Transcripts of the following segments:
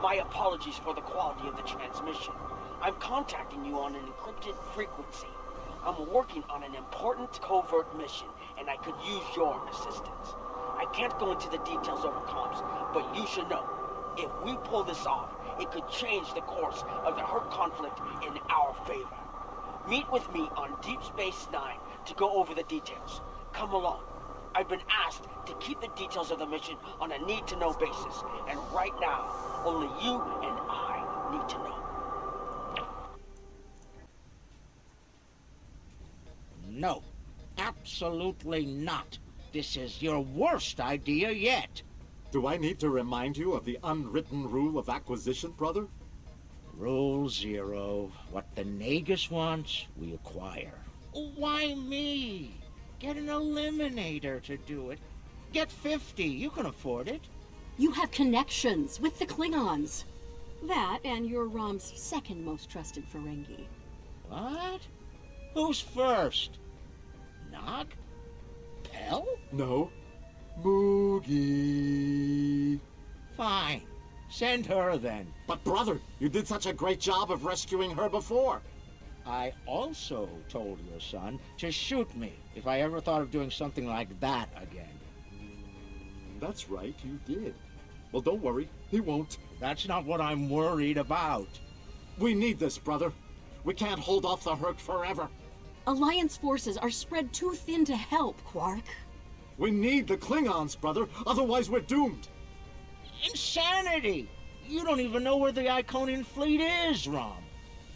My apologies for the quality of the transmission. I'm contacting you on an encrypted frequency. I'm working on an important covert mission, and I could use your assistance. I can't go into the details over comms, but you should know, if we pull this off, it could change the course of the Hurt conflict in our favor. Meet with me on Deep Space Nine to go over the details. Come along. I've been asked to keep the details of the mission on a need-to-know basis, and right now, only you and I need to know. No, absolutely not. This is your worst idea yet. Do I need to remind you of the unwritten rule of acquisition, brother? Rule 0. What the Nagus wants, we acquire. Why me? Get an eliminator to do it. Get 50, you can afford it. You have connections with the Klingons. That and you're Rom's second most trusted Ferengi. What? Who's first? Nog? Pell? No. Moogie. Fine. Send her then. But brother, you did such a great job of rescuing her before. I also told your son to shoot me if I ever thought of doing something like that again. That's right, you did. Well, don't worry, he won't. That's not what I'm worried about. We need this, brother. We can't hold off the Hurt forever. Alliance forces are spread too thin to help, Quark. We need the Klingons, brother, otherwise we're doomed. Insanity! You don't even know where the Iconian fleet is, Rom.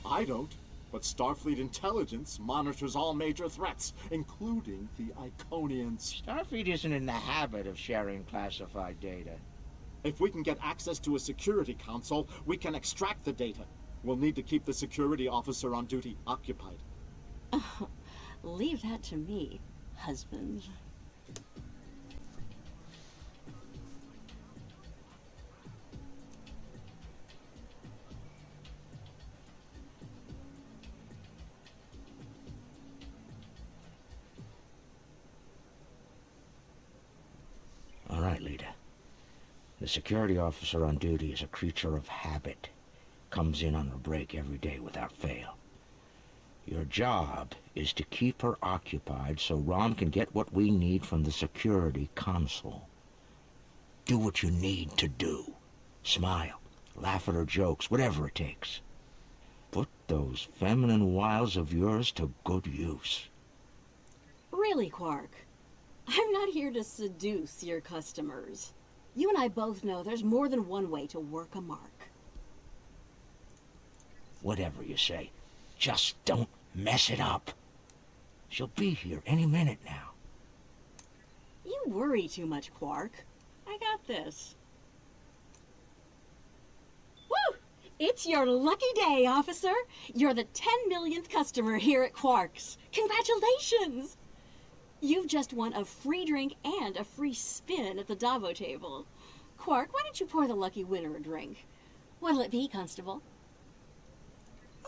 I don't, but Starfleet intelligence monitors all major threats, including the Iconians. Starfleet isn't in the habit of sharing classified data. If we can get access to a security console, we can extract the data. We'll need to keep the security officer on duty occupied. Leave that to me, husband. All right, Lita. The security officer on duty is a creature of habit. Comes in on her break every day without fail. Your job is to keep her occupied so Rom can get what we need from the security console. Do what you need to do. Smile, laugh at her jokes, whatever it takes. Put those feminine wiles of yours to good use. Really, Quark? I'm not here to seduce your customers. You and I both know there's more than one way to work a mark. Whatever you say, just don't mess it up. She'll be here any minute now. You worry too much, Quark. I got this. Woo! It's your lucky day, officer. You're the 10 millionth customer here at Quark's. Congratulations! You've just won a free drink and a free spin at the Davo table. Quark, why don't you pour the lucky winner a drink? What'll it be, Constable?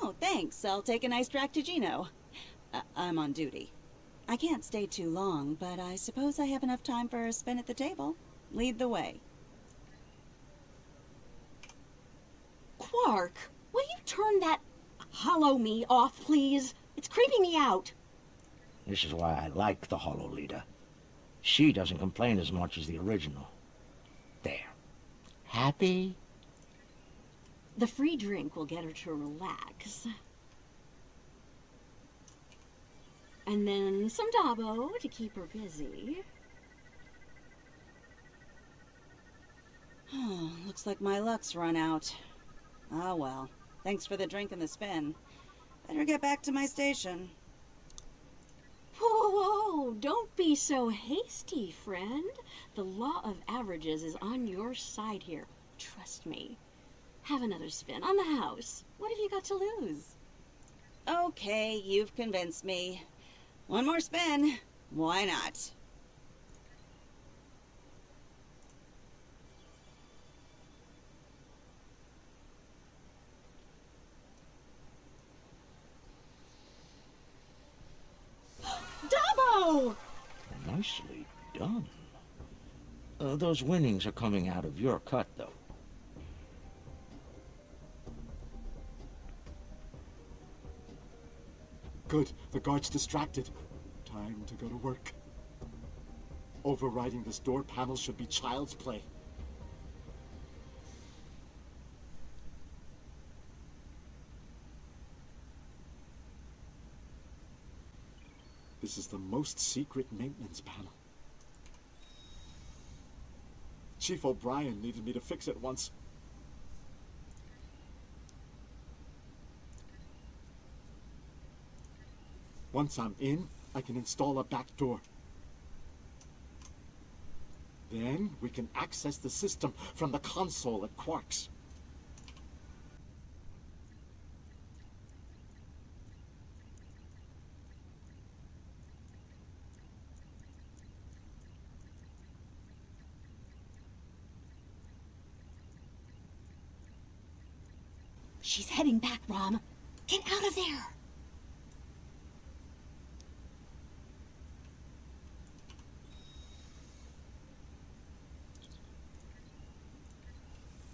Oh, thanks. I'll take an iced Ractigino. I'm on duty. I can't stay too long, but I suppose I have enough time for a spin at the table. Lead the way. Quark, will you turn that hollow me off, please? It's creeping me out. This is why I like the Hollow Leader. She doesn't complain as much as the original. There. Happy? The free drink will get her to relax. And then some Dabo to keep her busy. Oh, looks like my luck's run out. Ah, well. Thanks for the drink and the spin. Better get back to my station. Whoa, whoa, don't be so hasty, friend. The law of averages is on your side here. Trust me. Have another spin on the house. What have you got to lose? Okay, you've convinced me. One more spin. Why not? Dabo! Nicely done. Those winnings are coming out of your cut, though. Good. The guard's distracted. Time to go to work. Overriding this door panel should be child's play. This is the most secret maintenance panel. Chief O'Brien needed me to fix it once. Once I'm in, I can install a back door. Then we can access the system from the console at Quark's. She's heading back, Rom. Get out of there!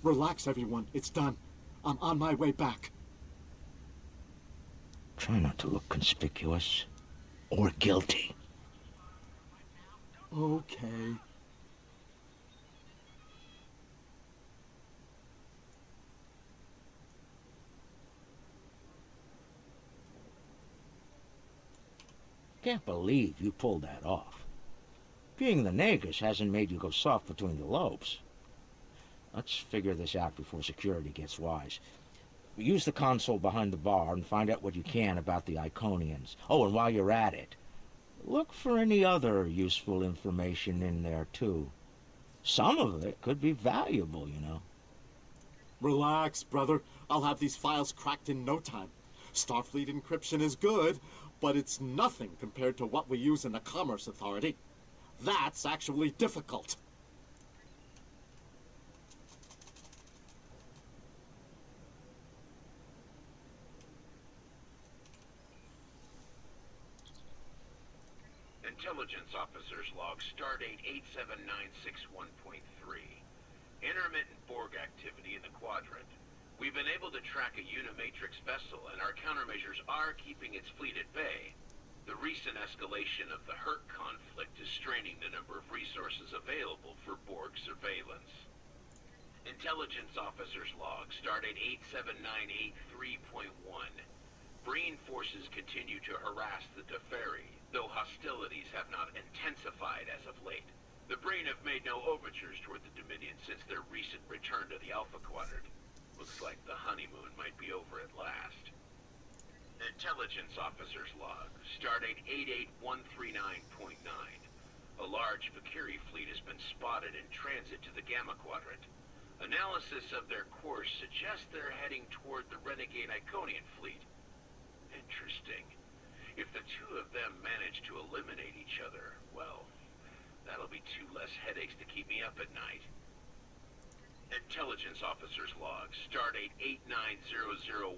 Relax, everyone. It's done. I'm on my way back. Try not to look conspicuous or guilty. Okay. Can't believe you pulled that off. Being the Nagus hasn't made you go soft between the lobes. Let's figure this out before security gets wise. Use the console behind the bar and find out what you can about the Iconians. Oh, and while you're at it, look for any other useful information in there, too. Some of it could be valuable, you know. Relax, brother. I'll have these files cracked in no time. Starfleet encryption is good, but it's nothing compared to what we use in the Commerce Authority. That's actually difficult. Intelligence Officer's Log, Stardate 87961.3. Intermittent Borg activity in the Quadrant. We've been able to track a Unimatrix vessel, and our countermeasures are keeping its fleet at bay. The recent escalation of the Herc conflict is straining the number of resources available for Borg surveillance. Intelligence Officer's Log, Stardate 87983.1. Breen forces continue to harass the Deferi, though hostilities have not intensified as of late. The Breen have made no overtures toward the Dominion since their recent return to the Alpha Quadrant. Looks like the honeymoon might be over at last. Intelligence Officer's Log, Stardate 88139.9. A large Vakiri fleet has been spotted in transit to the Gamma Quadrant. Analysis of their course suggests they're heading toward the renegade Iconian fleet. Interesting. If the two of them manage to eliminate each other, well, that'll be two less headaches to keep me up at night. Intelligence Officer's Log, Stardate 89001.7.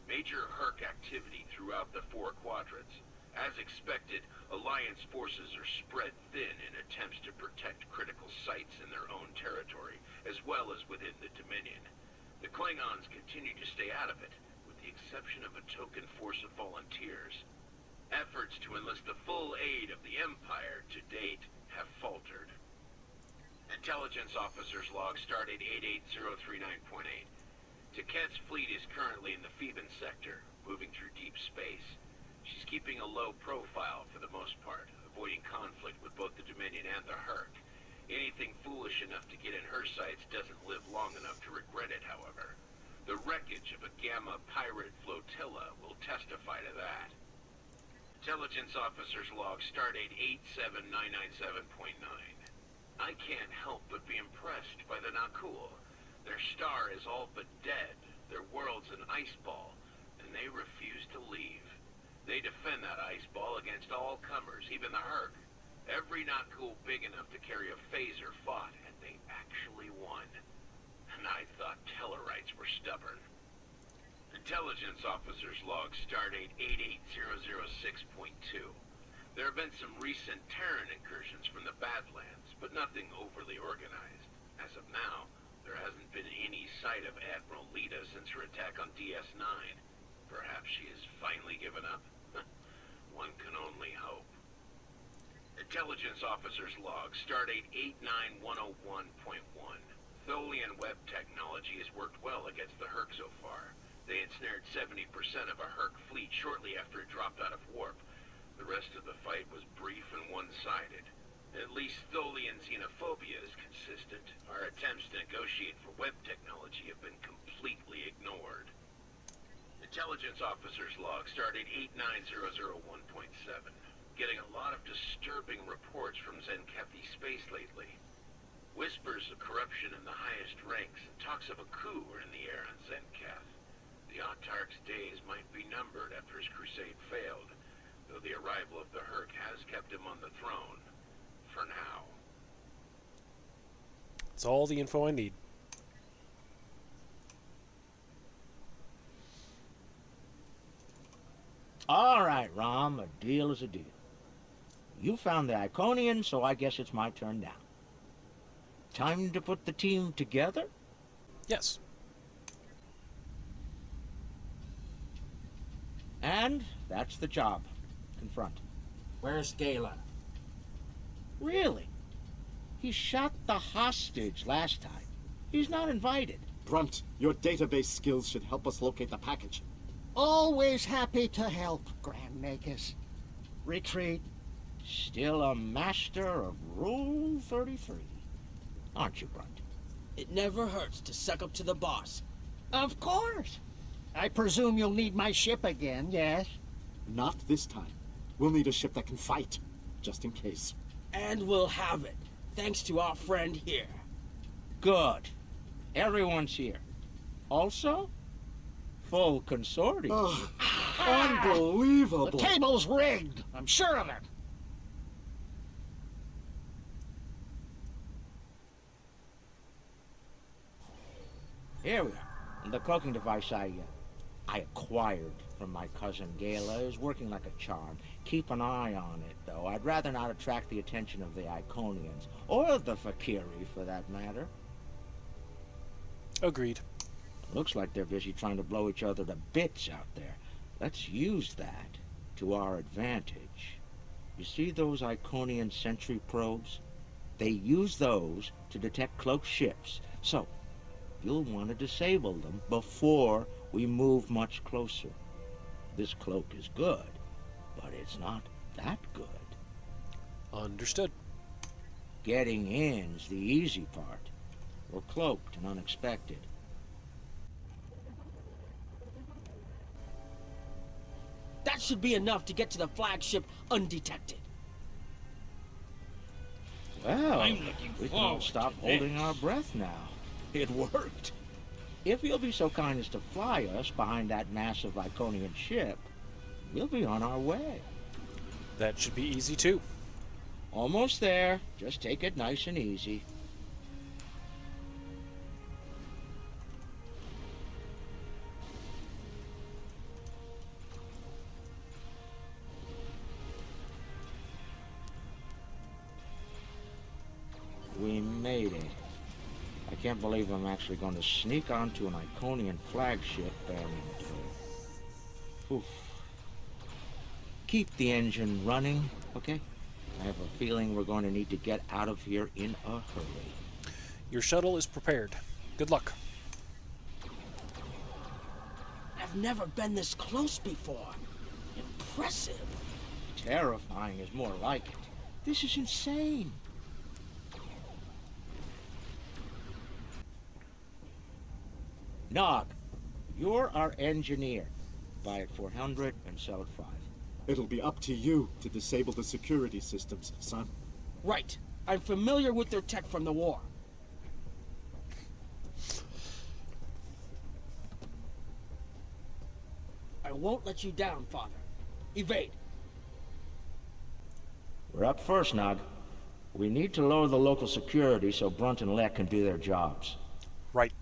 Major Herc activity throughout the four quadrants. As expected, Alliance forces are spread thin in attempts to protect critical sites in their own territory, as well as within the Dominion. The Klingons continue to stay out of it, with the exception of a token force of volunteers. Efforts to enlist the full aid of the Empire to date have faltered. Intelligence Officer's Log, Stardate 88039.8. Taket's fleet is currently in the Phoeban sector, moving through deep space. She's keeping a low profile for the most part, avoiding conflict with both the Dominion and the Herc. Anything foolish enough to get in her sights doesn't live long enough to regret it, however. The wreckage of a Gamma pirate flotilla will testify to that. Intelligence Officer's Log, Stardate 87997.9. I can't help but be impressed by the Nakul. Their star is all but dead, their world's an ice ball, and they refuse to leave. They defend that ice ball against all comers, even the Herc. Every Nakul big enough to carry a phaser fought, and they actually won. And I thought Tellarites were stubborn. Intelligence Officer's Log, Stardate 88006.2. There have been some recent Terran incursions from the Badlands, but nothing overly organized. As of now, there hasn't been any sight of Admiral Lita since her attack on DS9. Perhaps she has finally given up. One can only hope. Intelligence Officer's Log, Stardate 89101.1. Tholian web technology has worked well against the Herc so far. They ensnared 70% of a Herc fleet shortly after it dropped out of warp. The rest of the fight was brief and one-sided. At least Tholian xenophobia is consistent. Our attempts to negotiate for web technology have been completely ignored. Intelligence Officer's Log, Stardate 89001.7. Getting a lot of disturbing reports from Zenkethi space lately. Whispers of corruption in the highest ranks and talks of a coup are in the air on Zenketh. The Autarch's days might be numbered after his crusade failed, though the arrival of the Herc has kept him on the throne. For now. That's all the info I need. All right, Rom, a deal is a deal. You found the Iconian, so I guess it's my turn now. Time to put the team together? Yes. And that's the job. Confront. Where's Gala? Really? He shot the hostage last time. He's not invited. Brunt, your database skills should help us locate the package. Always happy to help, Grand Nagus. Retreat. Still a master of Rule 33. Aren't you, Brunt? It never hurts to suck up to the boss. Of course. I presume you'll need my ship again, yes? Not this time. We'll need a ship that can fight, just in case. And we'll have it, thanks to our friend here. Good. Everyone's here. Also, full consortium. Oh, unbelievable! The table's rigged. I'm sure of it. Here we are. The cloaking device I acquired from my cousin Gala is working like a charm. Keep an eye on it, though. I'd rather not attract the attention of the Iconians, or the Fakiri, for that matter. Agreed. Looks like they're busy trying to blow each other to bits out there. Let's use that to our advantage. You see those Iconian sentry probes? They use those to detect cloaked ships, so you'll want to disable them before we move much closer. This cloak is good, but it's not that good. Understood. Getting in's the easy part. We're cloaked and unexpected. That should be enough to get to the flagship undetected. Well, I'm looking we can all forward stop to holding this. our breath now. It worked. If you'll be so kind as to fly us behind that massive Iconian ship, we'll be on our way. That should be easy too. Almost there. Just take it nice and easy. We made it. I can't believe I'm actually going to sneak onto an Iconian flagship bearing it. Oof. Keep the engine running, okay? I have a feeling we're going to need to get out of here in a hurry. Your shuttle is prepared. Good luck. I've never been this close before. Impressive. Terrifying is more like it. This is insane. Nog, you're our engineer. Buy it 400 and sell it 5. It'll be up to you to disable the security systems, son. Right. I'm familiar with their tech from the war. I won't let you down, Father. Evade. We're up first, Nog. We need to lower the local security so Brunt and Lek can do their jobs. Right.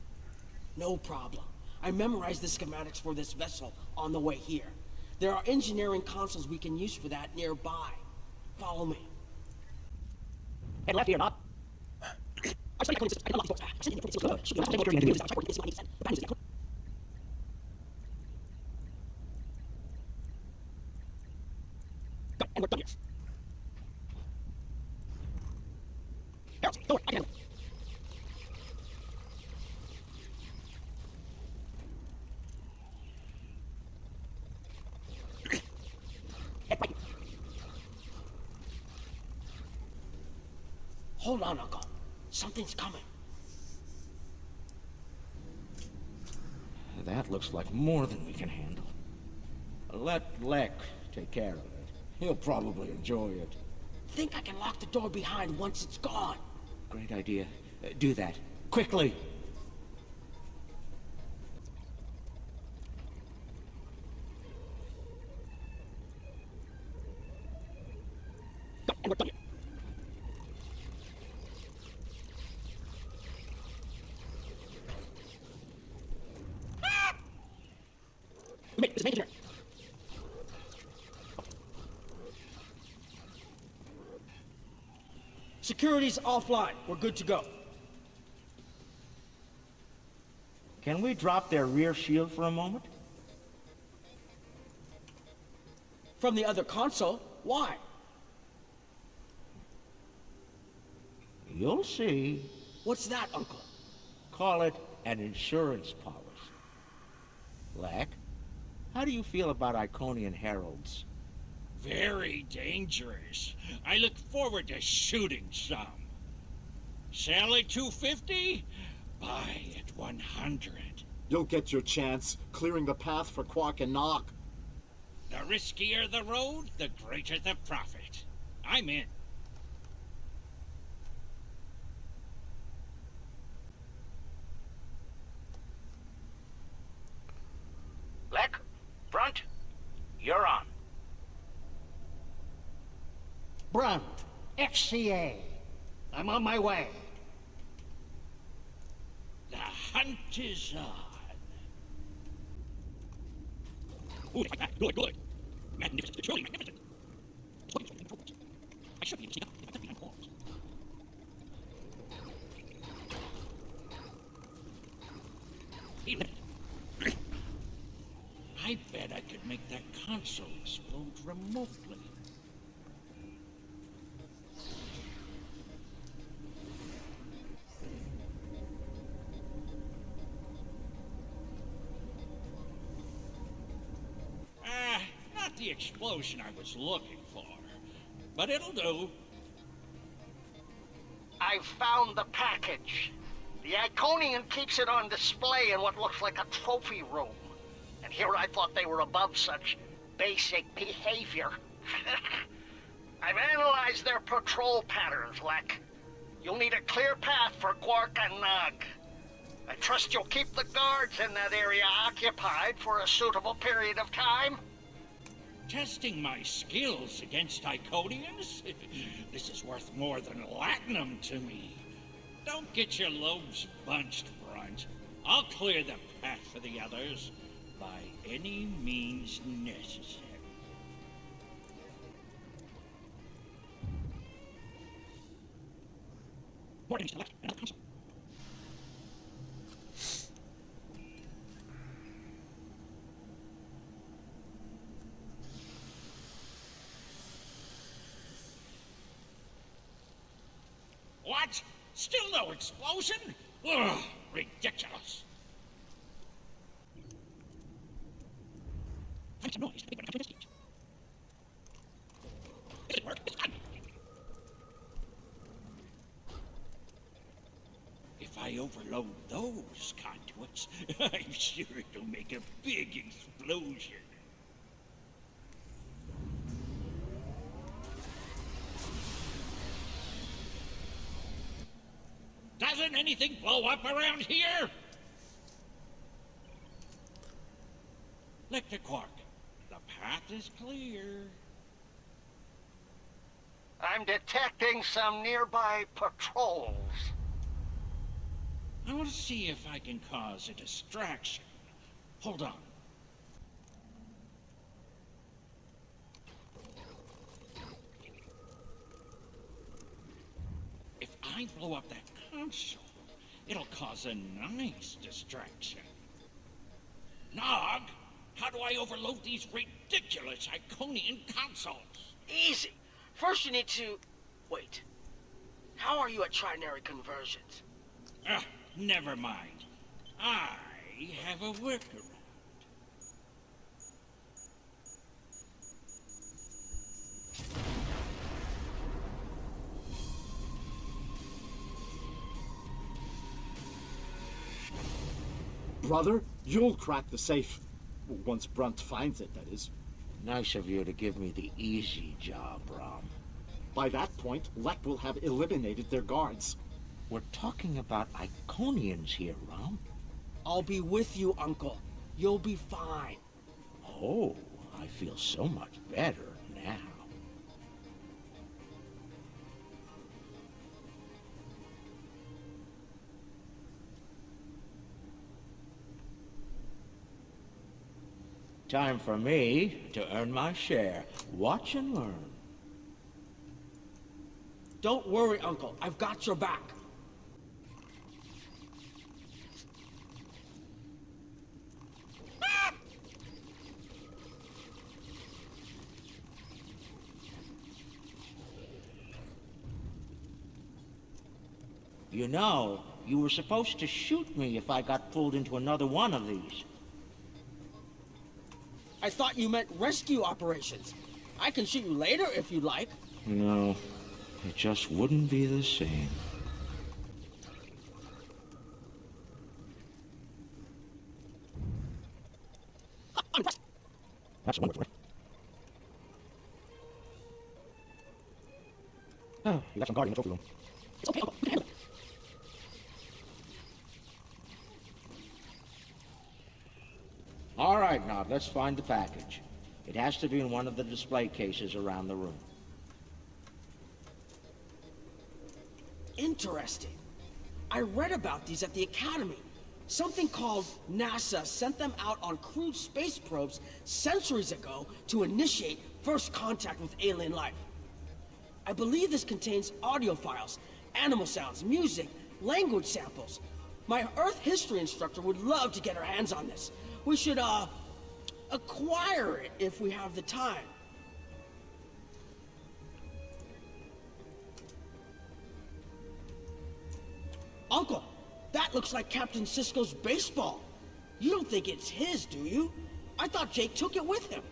No problem. I memorized the schematics for this vessel on the way here. There are engineering consoles we can use for that nearby. Follow me. Head left here, Nog. Hold on, Uncle. Something's coming. That looks like more than we can handle. Let Lek take care of it. He'll probably enjoy it. Think I can lock the door behind once it's gone. Great idea. Do that. Quickly! Security's offline. We're good to go. Can we drop their rear shield for a moment? From the other console? Why? You'll see. What's that, Uncle? Call it an insurance policy. Lek, how do you feel about Iconian heralds? Very dangerous. I look forward to shooting some. Sell at 250? Buy at 100. You'll get your chance, clearing the path for Quark and Nog. The riskier the road, the greater the profit. I'm in. Lek, Brunt, you're on. Brunt, FCA. I'm on my way. The hunt is on. Ooh, good, good. Magnificent, truly magnificent. I should be able to see that. That's behind walls. I bet I could make that console explode remotely. Not the explosion I was looking for, but it'll do. I've found the package. The Iconian keeps it on display in what looks like a trophy room. And here I thought they were above such basic behavior. I've analyzed their patrol patterns, Lek. You'll need a clear path for Quark and Nog. I trust you'll keep the guards in that area occupied for a suitable period of time. Testing my skills against Iconians? This is worth more than latinum to me. Don't get your lobes bunched, Brunt. I'll clear the path for the others by any means necessary. Warning, select another console. What? Still no explosion? Ugh, ridiculous. Find some noise. Make one investigate. It didn't work. It's done. If I overload those conduits, I'm sure it'll make a big explosion. Doesn't anything blow up around here? Lector Quark, the path is clear. I'm detecting some nearby patrols. I want to see if I can cause a distraction. Hold on. If I blow up that console, it'll cause a nice distraction. Nog, how do I overload these ridiculous Iconian consoles? Easy. First you need to... Wait. How are you at trinary conversions? Never mind. I have a workaround. Brother, you'll crack the safe. Once Brunt finds it, that is. Nice of you to give me the easy job, Rom. By that point, Lek will have eliminated their guards. We're talking about Iconians here, Rom. I'll be with you, Uncle. You'll be fine. Oh, I feel so much better now. Time for me to earn my share. Watch and learn. Don't worry, Uncle. I've got your back. You know, you were supposed to shoot me if I got pulled into another one of these. I thought you meant rescue operations. I can shoot you later if you'd like. No, it just wouldn't be the same. That's wonderful. Oh, you got some guard in the trophy room. It's okay, Uncle. You can handle it. All right, now, let's find the package. It has to be in one of the display cases around the room. Interesting. I read about these at the Academy. Something called NASA sent them out on crewed space probes centuries ago to initiate first contact with alien life. I believe this contains audio files, animal sounds, music, language samples. My Earth history instructor would love to get her hands on this. We should, acquire it if we have the time. Uncle, that looks like Captain Sisko's baseball. You don't think it's his, do you? I thought Jake took it with him.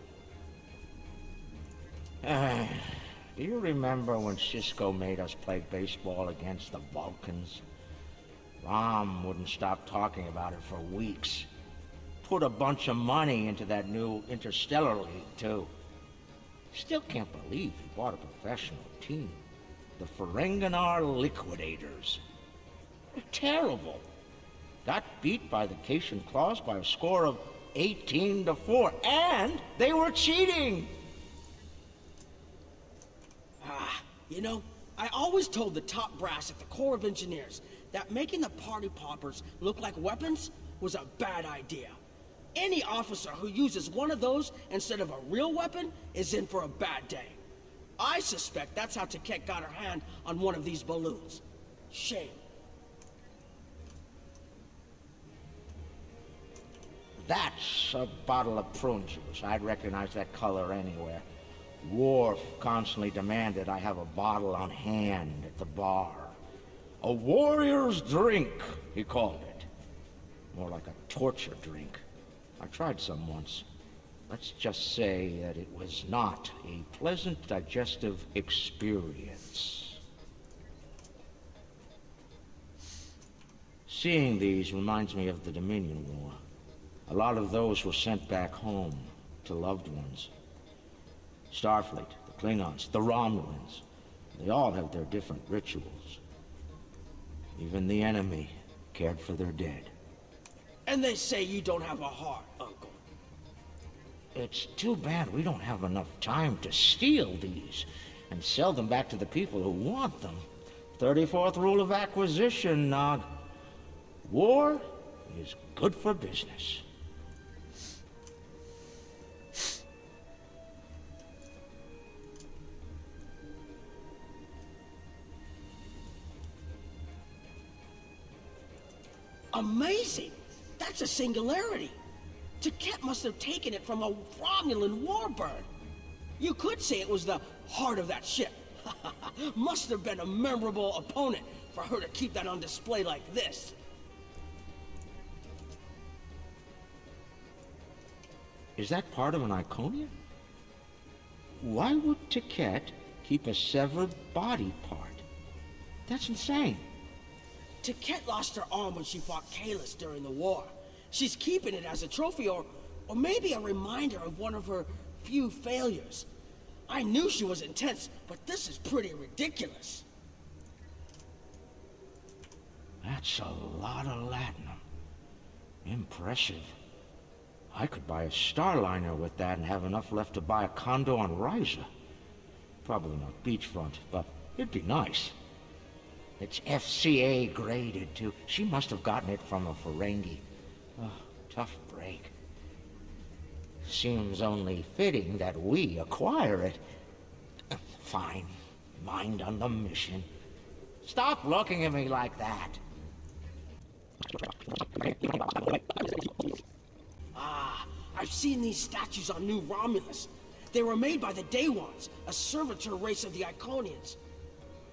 Do you remember when Sisko made us play baseball against the Vulcans? Rom wouldn't stop talking about it for weeks. Put a bunch of money into that new Interstellar League, too. Still can't believe he bought a professional team. The Ferenginar Liquidators. They're terrible. Got beat by the Cation Claws by a score of 18-4, and they were cheating! You know, I always told the top brass at the Corps of Engineers that making the party poppers look like weapons was a bad idea. Any officer who uses one of those instead of a real weapon is in for a bad day. I suspect that's how Taket got her hand on one of these balloons. Shame. That's a bottle of prune juice. I'd recognize that color anywhere. Worf constantly demanded I have a bottle on hand at the bar. A warrior's drink, he called it. More like a torture drink. I tried some once. Let's just say that it was not a pleasant digestive experience. Seeing these reminds me of the Dominion War. A lot of those were sent back home to loved ones. Starfleet, the Klingons, the Romulans, they all have their different rituals. Even the enemy cared for their dead. And they say you don't have a heart, Uncle. It's too bad we don't have enough time to steal these and sell them back to the people who want them. 34th rule of acquisition, Nog. War is good for business. Amazing! That's a singularity. Taket must have taken it from a Romulan warbird. You could say it was the heart of that ship. Must have been a memorable opponent for her to keep that on display like this. Is that part of an Iconian? Why would Ticket keep a severed body part? That's insane. Ticket lost her arm when she fought Kalis during the war. She's keeping it as a trophy or maybe a reminder of one of her few failures. I knew she was intense, but this is pretty ridiculous. That's a lot of latinum. Impressive. I could buy a Starliner with that and have enough left to buy a condo on Ryza. Probably not beachfront, but it'd be nice. It's FCA graded, too. She must have gotten it from a Ferengi. Oh, tough break. Seems only fitting that we acquire it. Fine. Mind on the mission. Stop looking at me like that. I've seen these statues on New Romulus. They were made by the Day Ones, a servitor race of the Iconians.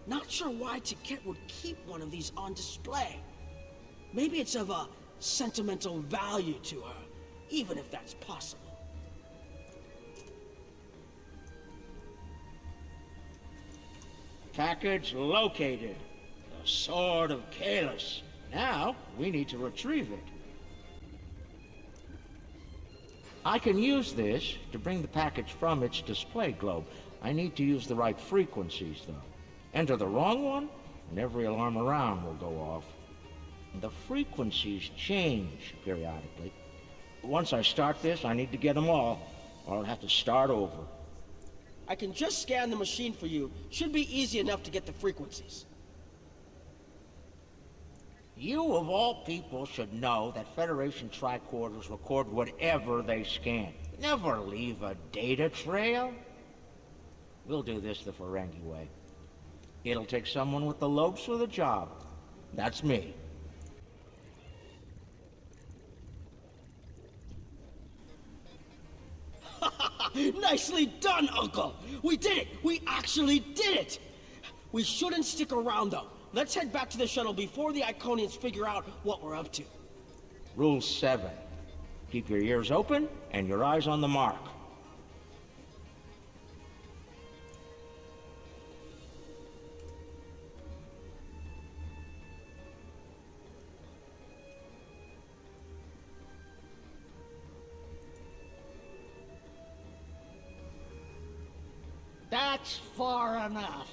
Not sure why Ticket would keep one of these on display. Maybe it's of a sentimental value to her, even if that's possible. Package located. The Sword of Kalis. Now, we need to retrieve it. I can use this to bring the package from its display globe. I need to use the right frequencies, though. Enter the wrong one, and every alarm around will go off. The frequencies change periodically. Once I start this, I need to get them all, or I'll have to start over. I can just scan the machine for you. Should be easy enough to get the frequencies. You, of all people, should know that Federation tricorders record whatever they scan. Never leave a data trail. We'll do this the Ferengi way. It'll take someone with the lobes for the job. That's me. Nicely done, Uncle! We did it! We actually did it! We shouldn't stick around, though. Let's head back to the shuttle before the Iconians figure out what we're up to. Rule 7. Keep your ears open and your eyes on the mark. That's far enough.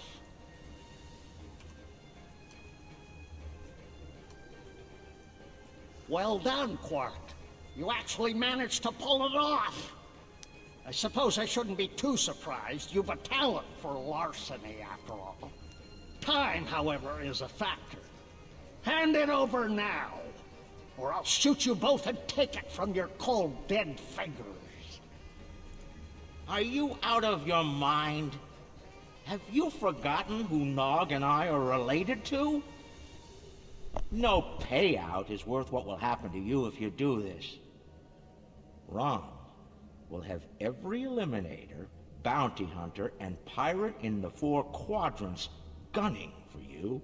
Well done, Quark. You actually managed to pull it off. I suppose I shouldn't be too surprised. You've a talent for larceny, after all. Time, however, is a factor. Hand it over now, or I'll shoot you both and take it from your cold, dead fingers. Are you out of your mind? Have you forgotten who Nog and I are related to? No payout is worth what will happen to you if you do this. Ron will have every Eliminator, Bounty Hunter, and Pirate in the 4 quadrants gunning for you.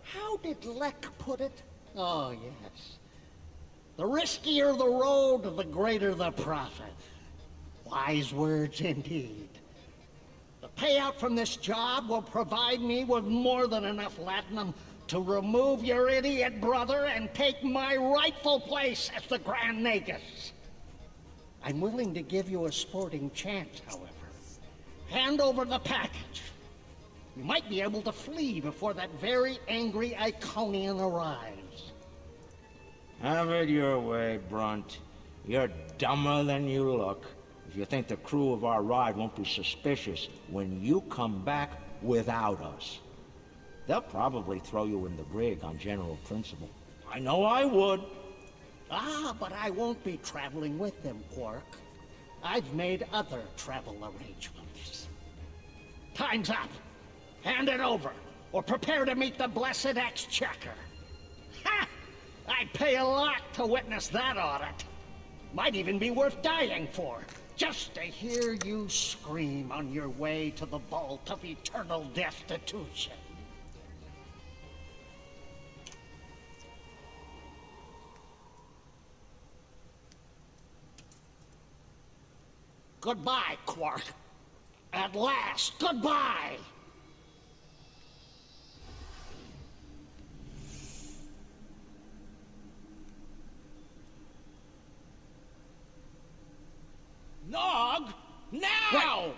How did Lek put it? Oh, yes. The riskier the road, the greater the profit. Wise words indeed. The payout from this job will provide me with more than enough latinum to remove your idiot brother and take my rightful place as the Grand Nagus. I'm willing to give you a sporting chance, however. Hand over the package. You might be able to flee before that very angry Iconian arrives. Have it your way, Brunt. You're dumber than you look. If you think the crew of our ride won't be suspicious when you come back without us. They'll probably throw you in the brig on general principle. I know I would. Ah, but I won't be traveling with them, Quark. I've made other travel arrangements. Time's up. Hand it over, or prepare to meet the blessed exchequer. Ha! I'd pay a lot to witness that audit. Might even be worth dying for. just to hear you scream on your way to the vault of eternal destitution. Goodbye, Quark. At last, goodbye! Nog! Now!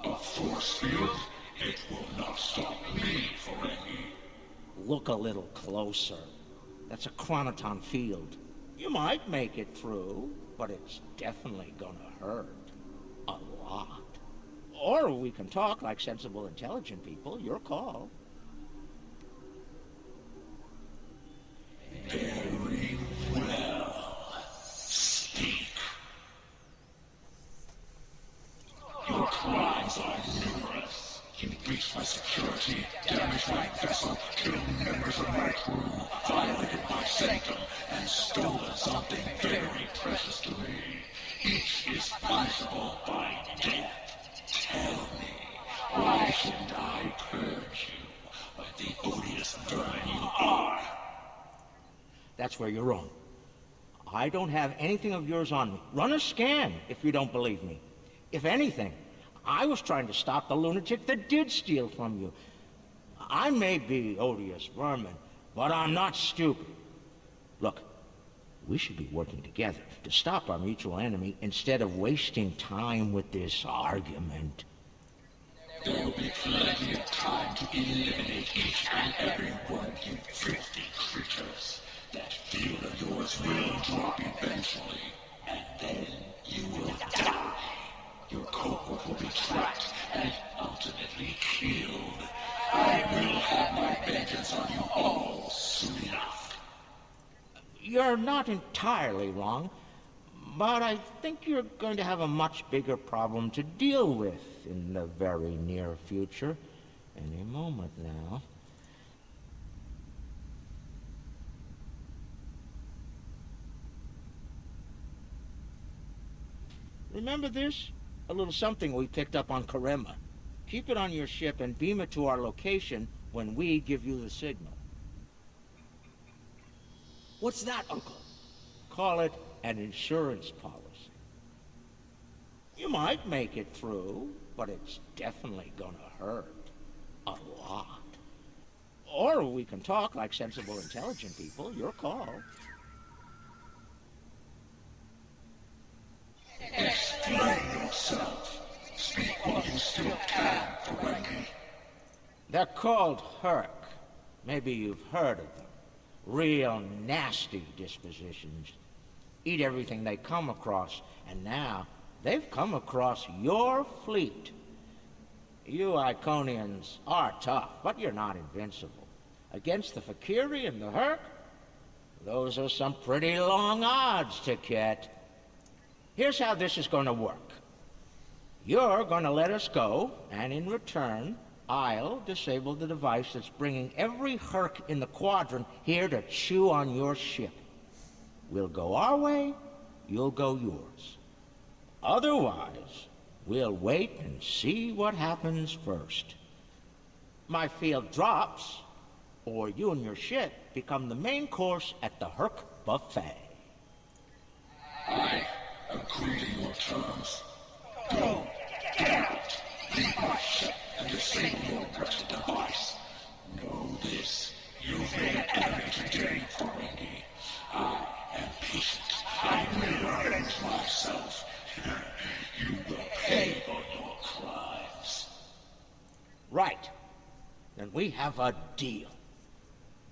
A force field? It will not stop me, Ferengi. Look a little closer. That's a chronoton field. You might make it through, but it's definitely gonna hurt. A lot. Or we can talk like sensible, intelligent people. Your call. Very well. Speak. Your crimes are numerous. You breached my security, damaged my vessel, killed members of my crew, violated my sanctum, and stolen something very precious to me. Each is punishable by death. Tell me, why shouldn't I purge you like the odious vermin you are? That's where you're wrong. I don't have anything of yours on me. Run a scan if you don't believe me. If anything, I was trying to stop the lunatic that did steal from you. I may be odious vermin, but I'm not stupid. Look, we should be working together to stop our mutual enemy instead of wasting time with this argument. There will be plenty of time to eliminate each and every one of you filthy creatures. That field of yours will drop eventually, and then you will die. Your cohort will be tracked and ultimately killed. I will have my vengeance on you all soon enough. You're not entirely wrong, but I think you're going to have a much bigger problem to deal with in the very near future. Any moment now. Remember this? A little something we picked up on Karema. Keep it on your ship and beam it to our location when we give you the signal. What's that, Uncle? Call it an insurance policy. You might make it through, but it's definitely gonna hurt. A lot. Or we can talk like sensible, intelligent people. Your call. Explain yourself. Speak while you still can, Ferengi. They're called Herc. Maybe you've heard of them. Real nasty dispositions. Eat everything they come across, and now they've come across your fleet. You Iconians are tough, but you're not invincible. Against the Fakiri and the Herc, those are some pretty long odds to get. Here's how this is going to work. You're going to let us go, and in return, I'll disable the device that's bringing every Herc in the Quadrant here to chew on your ship. We'll go our way, you'll go yours. Otherwise, we'll wait and see what happens first. My field drops, or you and your ship become the main course at the Herc buffet. I agree to your terms. Go, get out, leave my ship, and disable your wretched device. Know this, you've made an enemy today, Ferengi. I am patient. I will avenge myself. You will pay for your crimes. Right. Then we have a deal.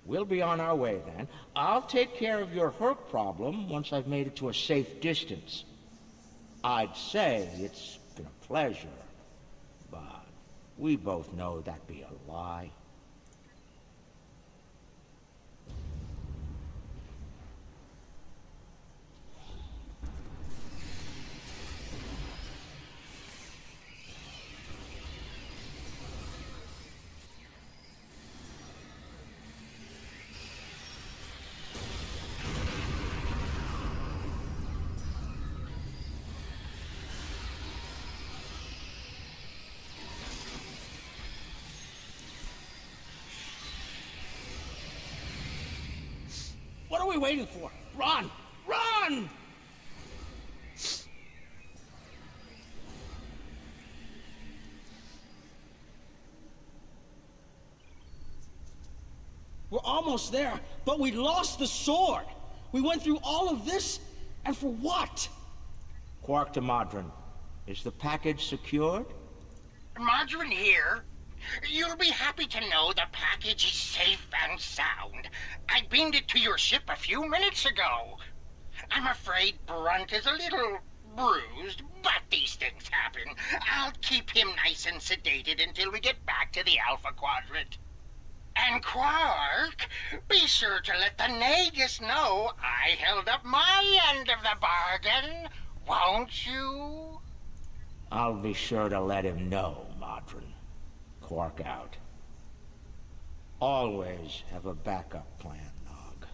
We'll be on our way then. I'll take care of your Herc problem once I've made it to a safe distance. I'd say it's been a pleasure, but we both know that'd be a lie. you waiting for? Run! Run! We're almost there, but we lost the sword. We went through all of this, and for what? Quark to Modron. Is the package secured? Margarine here. You'll be happy to know the package is safe and sound. I beamed it to your ship a few minutes ago. I'm afraid Brunt is a little bruised, but these things happen. I'll keep him nice and sedated until we get back to the Alpha Quadrant. And Quark, be sure to let the Nagus know I held up my end of the bargain, won't you? I'll be sure to let him know, Modron. Quark out. Always have a backup plan, Nog.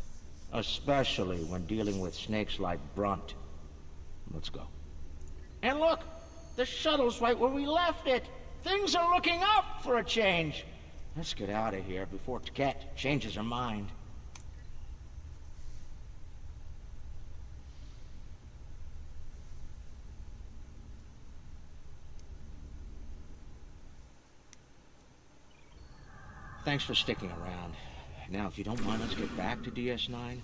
Especially when dealing with snakes like Brunt. Let's go. And look! The shuttle's right where we left it! Things are looking up for a change! Let's get out of here before Tket changes her mind. Thanks for sticking around. Now, if you don't mind, let's get back to DS9.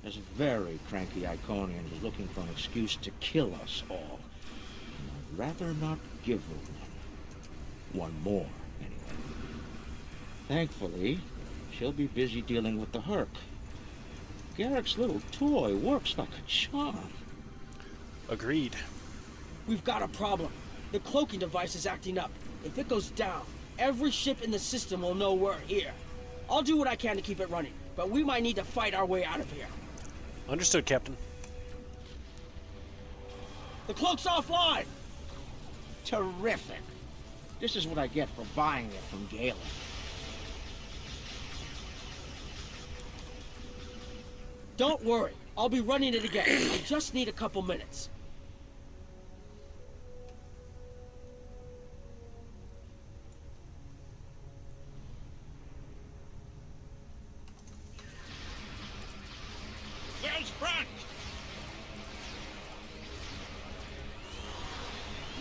There's a very cranky Iconian who's looking for an excuse to kill us all. And I'd rather not give her one. One more, anyway. Thankfully, she'll be busy dealing with the Herc. Garrick's little toy works like a charm. Agreed. We've got a problem. The cloaking device is acting up. If it goes down, every ship in the system will know we're here. I'll do what I can to keep it running, but we might need to fight our way out of here. Understood, Captain. The cloak's offline! Terrific. This is what I get for buying it from Galen. Don't worry, I'll be running it again. I just need a couple minutes. Where's Brunt?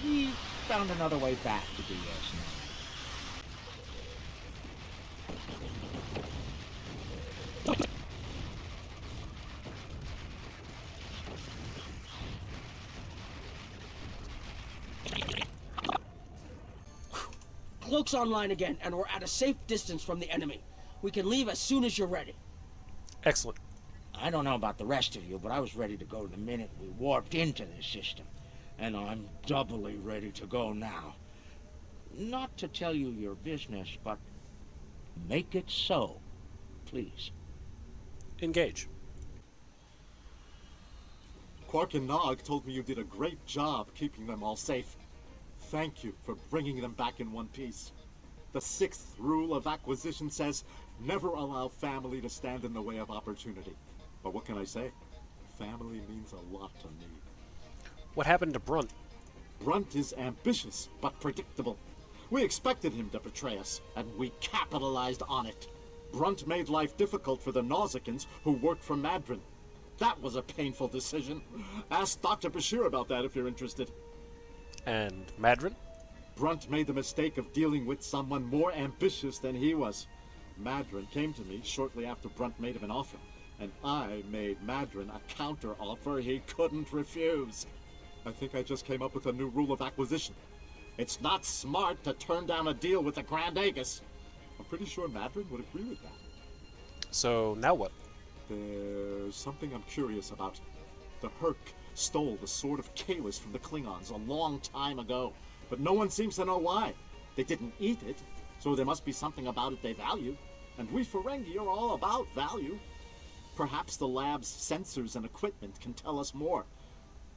We found another way back to DS9. Cloak's online again, and we're at a safe distance from the enemy. We can leave as soon as you're ready. Excellent. I don't know about the rest of you, but I was ready to go the minute we warped into this system. And I'm doubly ready to go now. Not to tell you your business, but make it so, please. Engage. Quark and Nog told me you did a great job keeping them all safe. Thank you for bringing them back in one piece. The 6th rule of acquisition says, never allow family to stand in the way of opportunity. But what can I say? Family means a lot to me. What happened to Brunt? Brunt is ambitious, but predictable. We expected him to betray us, and we capitalized on it. Brunt made life difficult for the Nausicans who worked for Madron. That was a painful decision. Ask Dr. Bashir about that if you're interested. And Madron? Brunt made the mistake of dealing with someone more ambitious than he was. Madron came to me shortly after Brunt made him an offer, and I made Madron a counter-offer he couldn't refuse. I think I just came up with a new rule of acquisition. It's not smart to turn down a deal with the Grand Agus. I'm pretty sure Madron would agree with that. So, now what? There's something I'm curious about. The Herc stole the Sword of Kalis from the Klingons a long time ago, but no one seems to know why. They didn't eat it, so there must be something about it they value. And we Ferengi are all about value. Perhaps the lab's sensors and equipment can tell us more.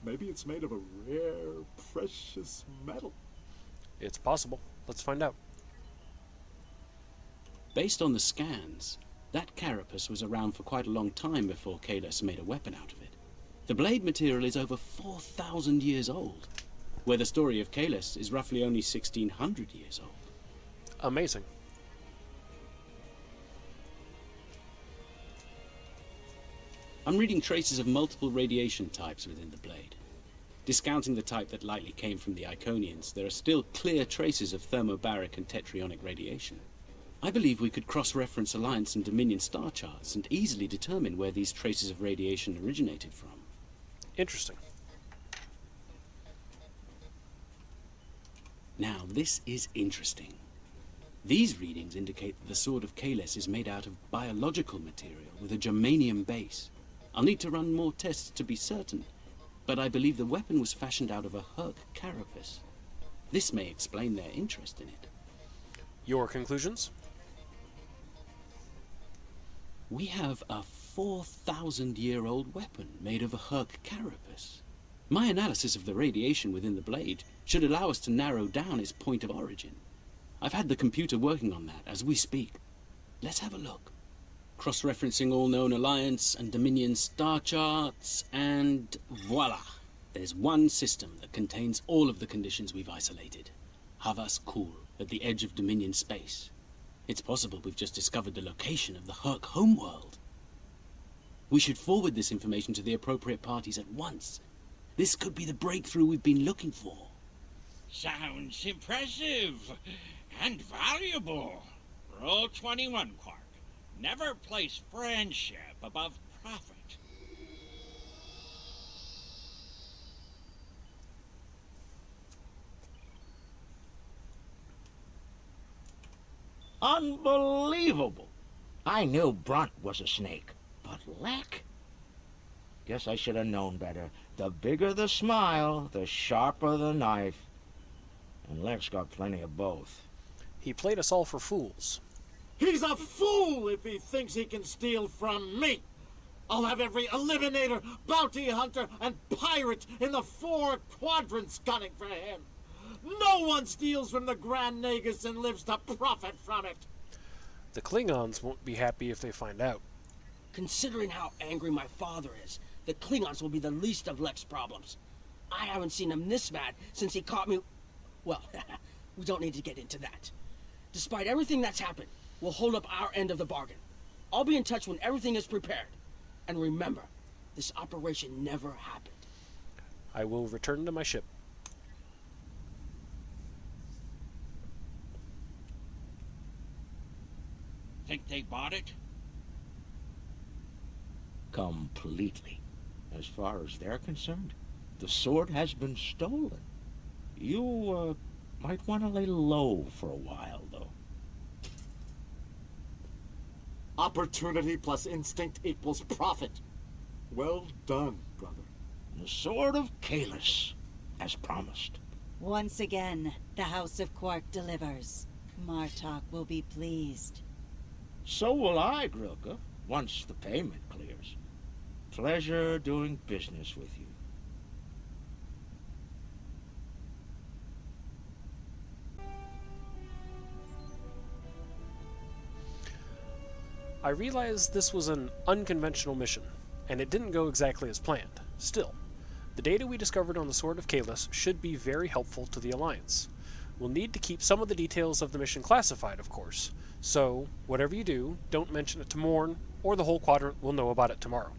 Maybe it's made of a rare, precious metal. It's possible. Let's find out. Based on the scans, that carapace was around for quite a long time before Kalis made a weapon out of it. The blade material is over 4,000 years old, where the story of Kalis is roughly only 1,600 years old. Amazing. I'm reading traces of multiple radiation types within the blade. Discounting the type that likely came from the Iconians, there are still clear traces of thermobaric and tetraionic radiation. I believe we could cross-reference Alliance and Dominion star charts and easily determine where these traces of radiation originated from. Interesting. Now, this is interesting. These readings indicate that the Sword of Kahless is made out of biological material with a germanium base. I'll need to run more tests to be certain, but I believe the weapon was fashioned out of a Herc carapace. This may explain their interest in it. Your conclusions? We have a 4,000-year-old weapon made of a Herc carapace. My analysis of the radiation within the blade should allow us to narrow down its point of origin. I've had the computer working on that as we speak. Let's have a look. Cross-referencing all known Alliance and Dominion star charts, and voila! There's one system that contains all of the conditions we've isolated. Havas Kul, at the edge of Dominion space. It's possible we've just discovered the location of the Herc homeworld. We should forward this information to the appropriate parties at once. This could be the breakthrough we've been looking for. Sounds impressive and valuable. Roll 21, Quark. Never place friendship above profit. Unbelievable! I knew Brunt was a snake, but Lek? Guess I should have known better. The bigger the smile, the sharper the knife. And Lek's got plenty of both. He played us all for fools. He's a fool if he thinks he can steal from me. I'll have every eliminator, bounty hunter, and pirate in the 4 quadrants gunning for him. No one steals from the Grand Nagus and lives to profit from it. The Klingons won't be happy if they find out. Considering how angry my father is, the Klingons will be the least of Lek's problems. I haven't seen him this mad since he caught me... Well, we don't need to get into that. Despite everything that's happened, we'll hold up our end of the bargain. I'll be in touch when everything is prepared. And remember, this operation never happened. I will return to my ship. Think they bought it? Completely. As far as they're concerned, the sword has been stolen. You, might want to lay low for a while, though. Opportunity plus instinct equals profit. Well done, brother. The Sword of Kahless, as promised. Once again, the House of Quark delivers. Martok will be pleased. So will I, Grilka, once the payment clears. Pleasure doing business with you. I realized this was an unconventional mission, and it didn't go exactly as planned. Still, the data we discovered on the Sword of Kahless should be very helpful to the Alliance. We'll need to keep some of the details of the mission classified, of course, so whatever you do, don't mention it to Morn, or the whole Quadrant will know about it tomorrow.